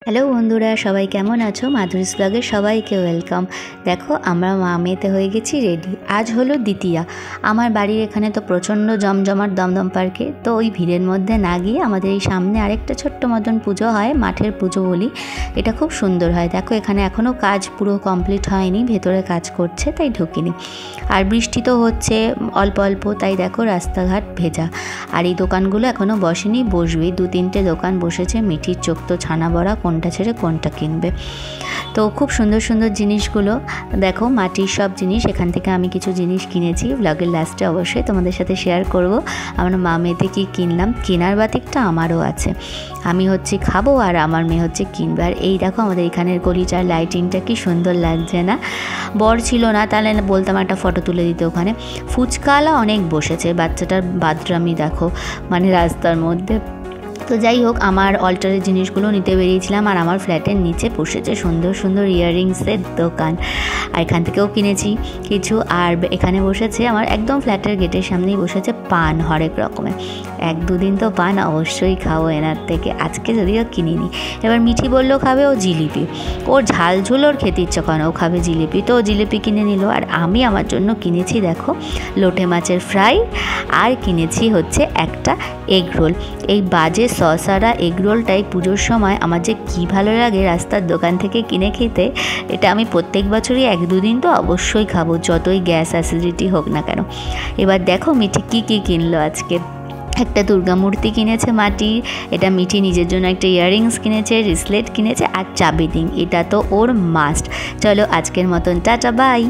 Hello বন্ধুরা, সবাই কেমন আছো? মাধুরীস ব্লগে সবাইকে ওয়েলকাম। দেখো, আমরা মা মেয়েতে হয়ে গেছি রেডি। আজ হলো দ্বিতীয়া। আমার বাড়ির এখানে তো প্রচণ্ড জমজমাট দমদম পার্কে, তো ওই ভিড়ের মধ্যে না গিয়ে আমাদের এই সামনে আরেকটা ছোট্ট মতন পুজো হয়, মাঠের পুজো বলি। এটা খুব সুন্দর হয়। দেখো, এখানে এখনও কাজ পুরো কমপ্লিট হয়নি, ভেতরে কাজ করছে, তাই ঢুকিনি। আর বৃষ্টি তো হচ্ছে অল্প অল্প, তাই দেখো রাস্তাঘাট ভেজা। আর এই দোকানগুলো এখনও বসেনি, বসবেই। 2-3টে দোকান বসেছে। মিঠির চোখ তো ছানা বড়া, কোনটা ছেড়ে কোনটা কিনবে। তো খুব সুন্দর সুন্দর জিনিসগুলো দেখো, মাটির সব জিনিস। এখান থেকে আমি কিছু জিনিস কিনেছি, ব্লগের লাস্টে অবশ্যই তোমাদের সাথে শেয়ার করব আমরা মা মেয়েতে কী কিনলাম। কেনার বাতিকটা আমারও আছে, আমি হচ্ছে খাবো আর আমার মেয়ে হচ্ছে কিনবে। আর এই দেখো আমাদের এখানের গলিটার লাইটিংটা কি সুন্দর লাগছে না? বর ছিল না, তাহলে বলতাম একটা ফটো তুলে দিতে। ওখানে ফুচকাওয়ালা অনেক বসেছে, বাচ্চাটার বাদরামি দেখো, মানে রাস্তার মধ্যে। তো যাই হোক, আমার অল্টারের জিনিসগুলো নিতে বেরিয়েছিলাম। আর আমার ফ্ল্যাটের নিচে বসেছে সুন্দর সুন্দর ইয়াররিংসের দোকান, আর এখান থেকেও কিনেছি কিছু। আর এখানে বসেছে আমার একদম ফ্ল্যাটের গেটের সামনেই বসেছে পান, হরেক রকমের। 1-2 দিন তো পান অবশ্যই খাবো এনার থেকে, আজকে যদিও কিনিনি। এবার মিঠি বললো খাবে ও জিলিপি, ওর ঝাল ঝোল ওর খেতে ইচ্ছা করে না, ও খাবে জিলিপি, তো ও জিলিপি কিনে নিল। আর আমি আমার জন্য কিনেছি দেখো লোটে মাছের ফ্রাই, আর কিনেছি হচ্ছে একটা এগ রোল। এই বাজে সসারা এগ রোলটাই পুজোর সময় আমার যে কী ভালো লাগে রাস্তার দোকান থেকে কিনে খেতে। এটা আমি প্রত্যেক বছরই 1-2 দিন তো অবশ্যই খাবো, যতই গ্যাস অ্যাসিডিটি হোক না কেন। এবার দেখো মিঠি কী কী কিনলো আজকে। একটা দুর্গা মূর্তি কিনেছে মাটির, এটা মিঠি নিজের জন্য একটা ইয়াররিংস কিনেছে, রিসলেট কিনেছে, আর চাবি রিং, এটা তো ওর মাস্ট। চলো আজকের মতন টাটা, বাই।